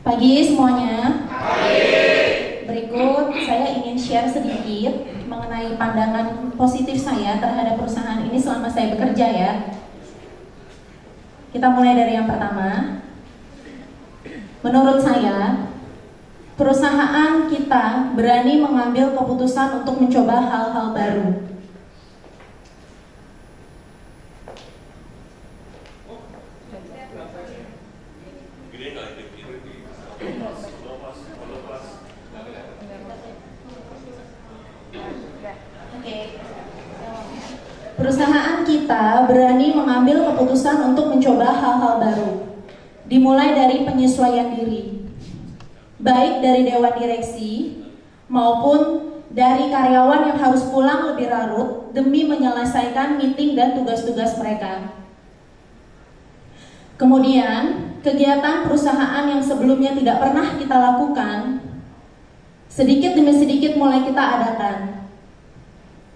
Pagi semuanya. Berikut saya ingin share sedikit mengenai pandangan positif saya terhadap perusahaan ini selama saya bekerja ya. Kita mulai dari yang pertama. Menurut saya, perusahaan kita berani mengambil keputusan untuk mencoba hal-hal baru. Perusahaan kita berani mengambil keputusan untuk mencoba hal-hal baru. Dimulai dari penyesuaian diri, baik dari dewan direksi maupun dari karyawan yang harus pulang lebih larut demi menyelesaikan meeting dan tugas-tugas mereka. Kemudian, kegiatan perusahaan yang sebelumnya tidak pernah kita lakukan, sedikit demi sedikit mulai kita adakan.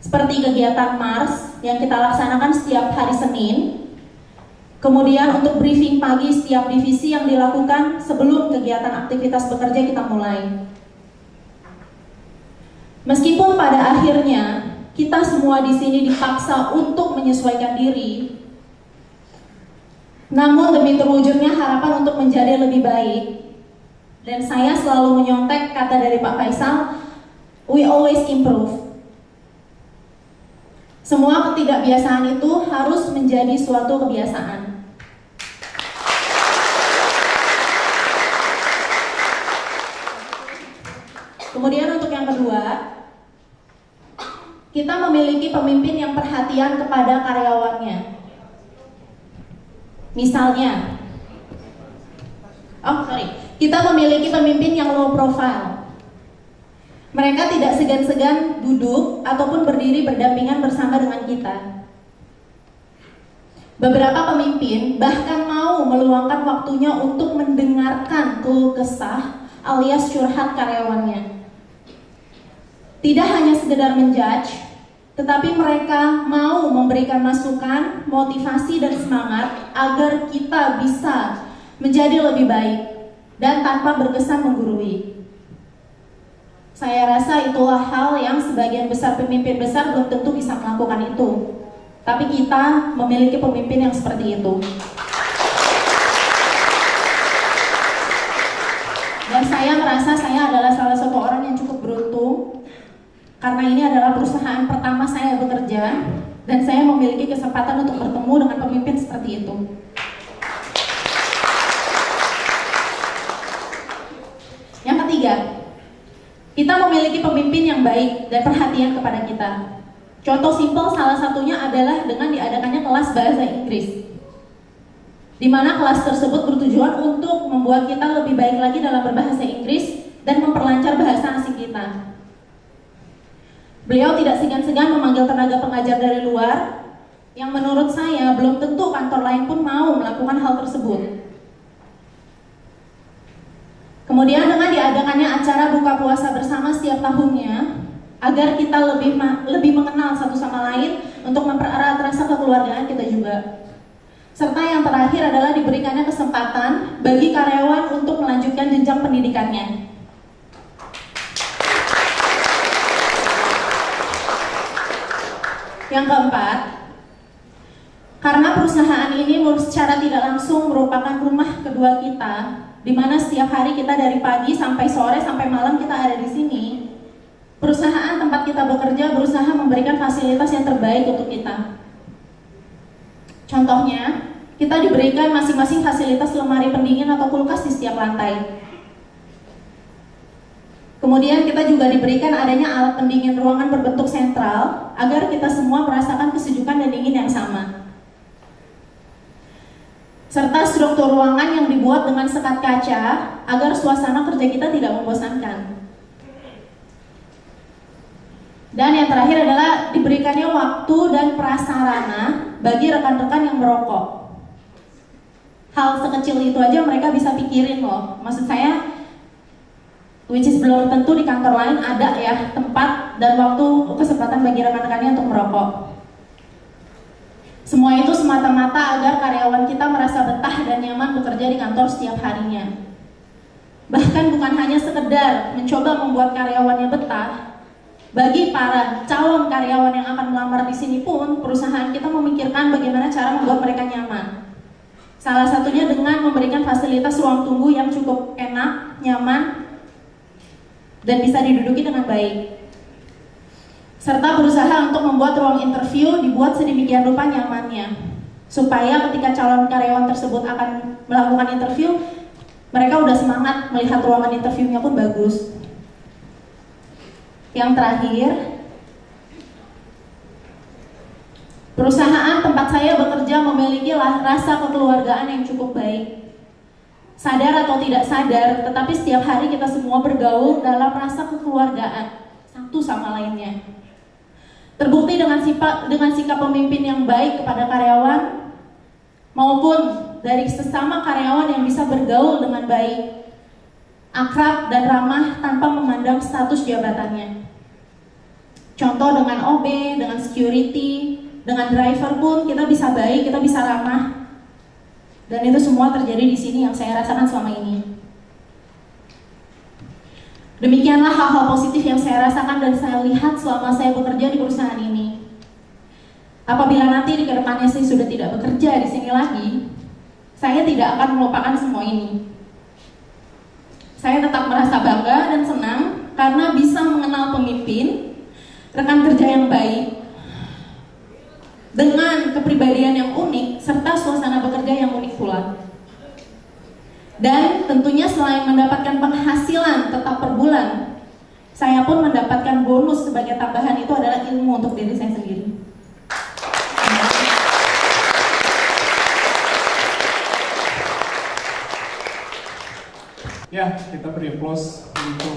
Seperti kegiatan Mars yang kita laksanakan setiap hari Senin. Kemudian untuk briefing pagi setiap divisi yang dilakukan sebelum kegiatan aktivitas bekerja kita mulai. Meskipun pada akhirnya kita semua di sini dipaksa untuk menyesuaikan diri, namun demi terwujudnya harapan untuk menjadi lebih baik, dan saya selalu menyontek kata dari Pak Faisal, we always improve. Semua ketidakbiasaan itu harus menjadi suatu kebiasaan. Kemudian untuk yang kedua, kita memiliki pemimpin yang perhatian kepada karyawannya. Misalnya, kita memiliki pemimpin yang low profile. Mereka tidak segan-segan duduk ataupun berdiri berdampingan bersama dengan kita. Beberapa pemimpin bahkan mau meluangkan waktunya untuk mendengarkan keluh kesah alias curhat karyawannya. Tidak hanya sekedar menjudge, tetapi mereka mau memberikan masukan, motivasi dan semangat agar kita bisa menjadi lebih baik dan tanpa berkesan menggurui. Saya rasa itulah hal yang sebagian besar pemimpin besar belum tentu bisa melakukan itu. Tapi kita memiliki pemimpin yang seperti itu. Dan saya merasa saya adalah salah satu orang yang cukup beruntung, karena ini adalah perusahaan pertama saya bekerja, dan saya memiliki kesempatan untuk bertemu dengan pemimpin seperti itu. Yang ketiga, kita memiliki pemimpin yang baik dan perhatian kepada kita. Contoh simpel salah satunya adalah dengan diadakannya kelas bahasa Inggris, di mana kelas tersebut bertujuan untuk membuat kita lebih baik lagi dalam berbahasa Inggris dan memperlancar bahasa asing kita. Beliau tidak segan-segan memanggil tenaga pengajar dari luar, yang menurut saya belum tentu kantor lain pun mau melakukan hal tersebut. Kemudian dengan diadakannya acara buka puasa bersama setiap tahunnya, agar kita lebih mengenal satu sama lain untuk mempererat rasa kekeluargaan kita juga. Serta yang terakhir adalah diberikannya kesempatan bagi karyawan untuk melanjutkan jenjang pendidikannya. Yang keempat, karena perusahaan ini secara tidak langsung merupakan rumah kedua kita, di mana setiap hari kita dari pagi sampai sore sampai malam kita ada di sini. Perusahaan tempat kita bekerja berusaha memberikan fasilitas yang terbaik untuk kita. Contohnya, kita diberikan masing-masing fasilitas lemari pendingin atau kulkas di setiap lantai. Kemudian kita juga diberikan adanya alat pendingin ruangan berbentuk sentral agar kita semua merasakan kesejukan dan dingin yang sama. Serta struktur ruangan yang dibuat dengan sekat kaca agar suasana kerja kita tidak membosankan. Dan yang terakhir adalah diberikannya waktu dan prasarana bagi rekan-rekan yang merokok. Hal sekecil itu aja mereka bisa pikirin loh. Maksud saya, which is belum tentu di kantor lain ada ya tempat dan waktu kesempatan bagi rekan-rekannya untuk merokok. Semua itu semata-mata agar karyawan kita merasa betah dan nyaman bekerja di kantor setiap harinya. Bahkan bukan hanya sekedar mencoba membuat karyawannya betah, bagi para calon karyawan yang akan melamar di sini pun, perusahaan kita memikirkan bagaimana cara membuat mereka nyaman. Salah satunya dengan memberikan fasilitas ruang tunggu yang cukup enak, nyaman, dan bisa diduduki dengan baik. Serta berusaha untuk membuat ruang interview dibuat sedemikian rupa nyamannya, supaya ketika calon karyawan tersebut akan melakukan interview, mereka udah semangat melihat ruangan interviewnya pun bagus. Yang terakhir, perusahaan tempat saya bekerja memiliki rasa kekeluargaan yang cukup baik. Sadar atau tidak sadar, tetapi setiap hari kita semua bergaul dalam rasa kekeluargaan satu sama lainnya. Terbukti dengan sikap pemimpin yang baik kepada karyawan maupun dari sesama karyawan yang bisa bergaul dengan baik, akrab dan ramah tanpa memandang status jabatannya. Contoh dengan OB, dengan security, dengan driver pun kita bisa baik, kita bisa ramah. Dan itu semua terjadi di sini yang saya rasakan selama ini. Demikianlah hal-hal positif yang saya rasakan dan saya lihat selama saya bekerja di perusahaan ini. Apabila nanti di kedepannya saya sudah tidak bekerja di sini lagi, saya tidak akan melupakan semua ini. Saya tetap merasa bangga dan senang karena bisa mengenal pemimpin, rekan kerja yang baik, dengan kepribadian yang unik, serta suasana bekerja yang unik pula. Dan tentunya selain mendapatkan penghasilan tetap per bulan, saya pun mendapatkan bonus sebagai tambahan, itu adalah ilmu untuk diri saya sendiri. Ya, kita beri aplaus untuk